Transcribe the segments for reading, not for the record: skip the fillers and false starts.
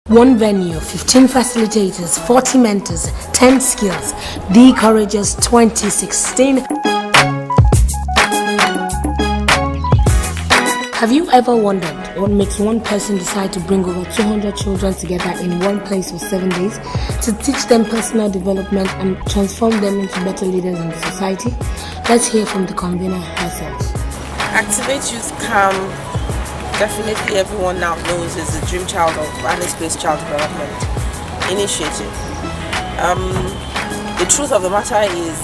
One venue, 15 facilitators, 40 mentors, 10 skills. The Courageous 2016. Have you ever wondered what makes one person decide to bring over 200 children together in one place for 7 days to teach them personal development and transform them into better leaders in the society? Let's hear from the convener herself. Activate Youth Camp, definitely everyone now knows, is the dream child of Alice Place Child Development Initiative. The truth of the matter is,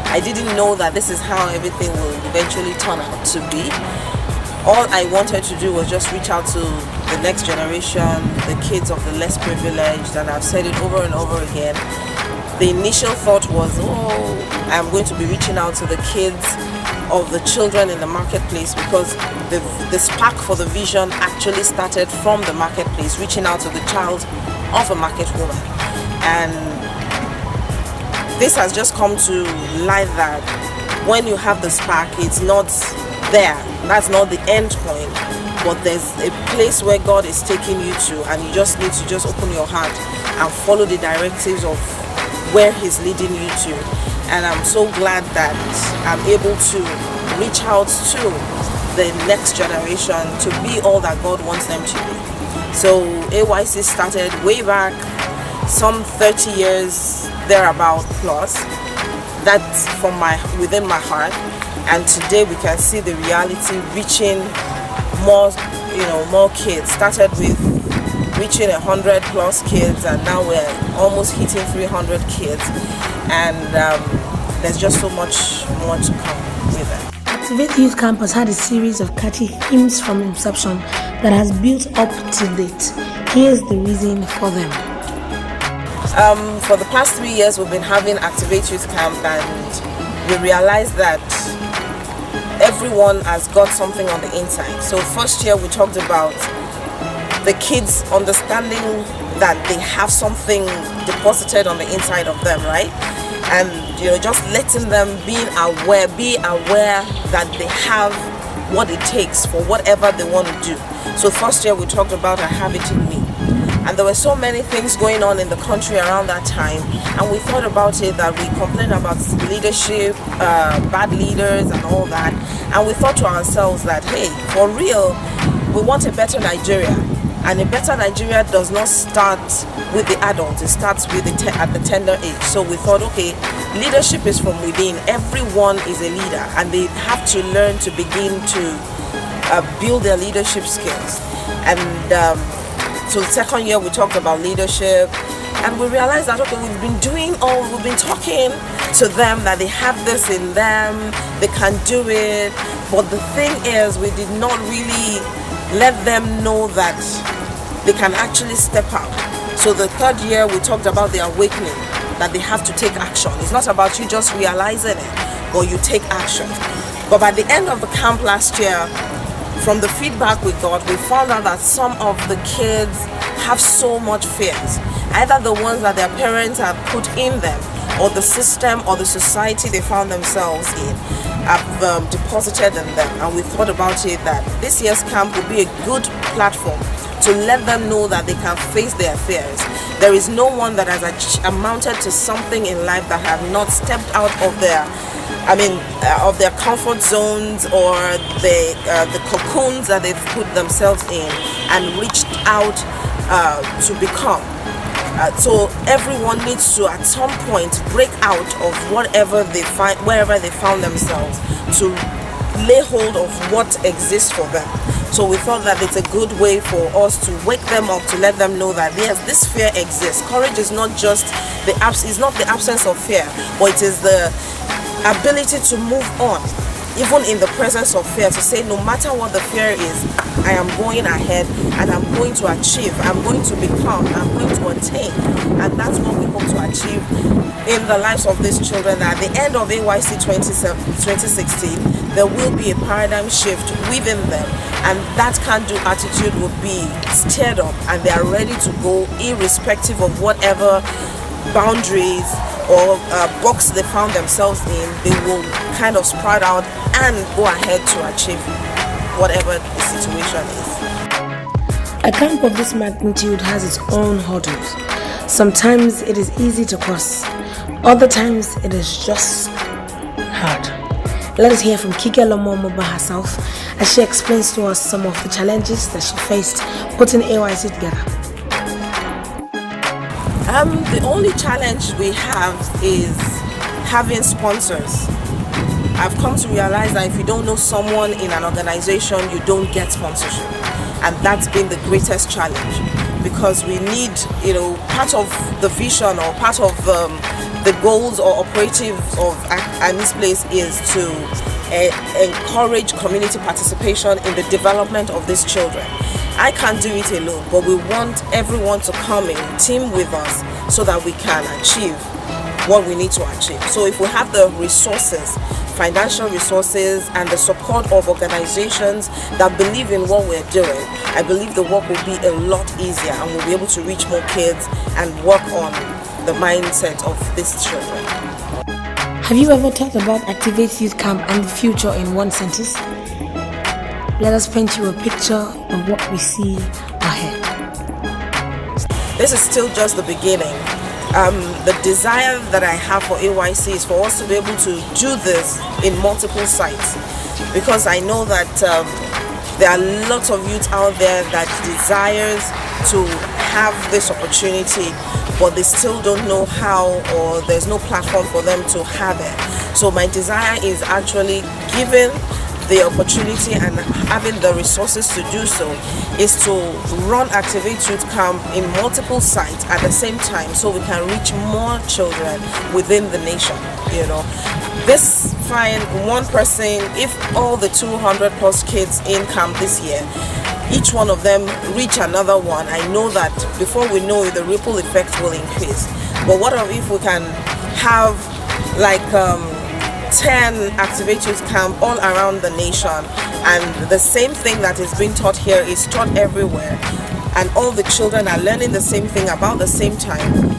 I didn't know that this is how everything will eventually turn out to be. All I wanted to do was just reach out to the next generation, the kids of the less privileged, and I've said it over and over again. The initial thought was, I'm going to be reaching out to the kids of the children in the marketplace, because the spark for the vision actually started from the marketplace, reaching out to the child of a market woman. And this has just come to light that when you have the spark, it's not there. That's not the end point, but there's a place where God is taking you to, and you just need to just open your heart and follow the directives of where He's leading you to. And I'm so glad that I'm able to reach out to the next generation to be all that God wants them to be. So AYC started way back, some 30 years thereabout plus. That's from within my heart. And today we can see the reality reaching more kids. Started with reaching 100 plus kids, and now we're almost hitting 300 kids. And there's just so much more to come with it. Activate Youth Camp has had a series of catchy themes from inception that has built up to date. Here's the reason for them. For the past 3 years, we've been having Activate Youth Camp, and we realized that everyone has got something on the inside. So first year we talked about the kids understanding that they have something deposited on the inside of them, right? And just letting them be aware that they have what it takes for whatever they want to do. So first year we talked about I have it in me. And there were so many things going on in the country around that time, and we thought about it, that we complained about leadership, bad leaders and all that, and we thought to ourselves that, hey, for real, we want a better Nigeria, and a better Nigeria does not start with the adults, it starts with at the tender age. So we thought, okay, leadership is from within. Everyone is a leader, and they have to learn to begin to build their leadership skills. And so the second year we talked about leadership, and we realized that, okay, we've been talking to them that they have this in them, they can do it, but the thing is, we did not really let them know that they can actually step out. So the third year we talked about the awakening, that they have to take action. It's not about you just realizing it, but you take action. But by the end of the camp last year, from the feedback we got, we found out that some of the kids have so much fears. Either the ones that their parents have put in them, or the system or the society they found themselves in have deposited in them. And we thought about it that this year's camp would be a good platform to let them know that they can face their fears. There is no one that has amounted to something in life that have not stepped out of their comfort zones, or the cocoons that they've put themselves in, and reached out to become. So everyone needs to, at some point, break out of wherever they found themselves, to lay hold of what exists for them. So we thought that it's a good way for us to wake them up, to let them know that yes, this fear exists. Courage is not just the absence of fear, but it is the ability to move on, even in the presence of fear, to say no matter what the fear is, I am going ahead and I'm going to achieve, I'm going to become, I'm going to attain. And that's what we hope to achieve in the lives of these children. At the end of AYC 2016, there will be a paradigm shift within them, and that can-do attitude will be stirred up, and they are ready to go irrespective of whatever boundaries or box they found themselves in. They will kind of sprout out and go ahead to achieve whatever the situation is. A camp of this magnitude has its own hurdles. Sometimes it is easy to cross, other times it is just hard. Let us hear from Kikelomo Omooba herself as she explains to us some of the challenges that she faced putting AYC together. The only challenge we have is having sponsors. I've come to realize that if you don't know someone in an organization, you don't get sponsorship. And that's been the greatest challenge, because we need, part of the vision or part of the goals or operative of this place is to encourage community participation in the development of these children. I can't do it alone, but we want everyone to come in, team with us, so that we can achieve what we need to achieve. So if we have the resources, financial resources, and the support of organizations that believe in what we're doing, I believe the work will be a lot easier and we'll be able to reach more kids and work on the mindset of these children. Have you ever thought about Activate Youth Camp and the future in one sentence? Let us paint you a picture of what we see ahead. This is still just the beginning. The desire that I have for AYC is for us to be able to do this in multiple sites, because I know that there are lots of youth out there that desires to have this opportunity, but they still don't know how, or there's no platform for them to have it. So my desire is actually giving the opportunity and having the resources to do so, is to run Activate Youth Camp in multiple sites at the same time, so we can reach more children within the nation. This fine one person, if all the 200 plus kids in camp this year, each one of them reach another one, I know that before we know it, the ripple effect will increase. But what if we can have like 10 Activate Youth Camp all around the nation, and the same thing that is being taught here is taught everywhere, and all the children are learning the same thing about the same time.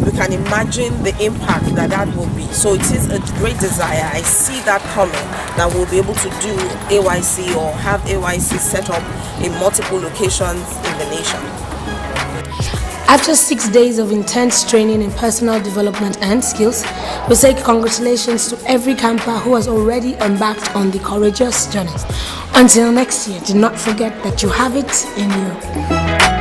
We can imagine the impact that will be. So it is a great desire. I see that coming, that we'll be able to do AYC or have AYC set up in multiple locations in the nation. After 6 days of intense training in personal development and skills, we say congratulations to every camper who has already embarked on the courageous journey. Until next year, do not forget that you have it in you.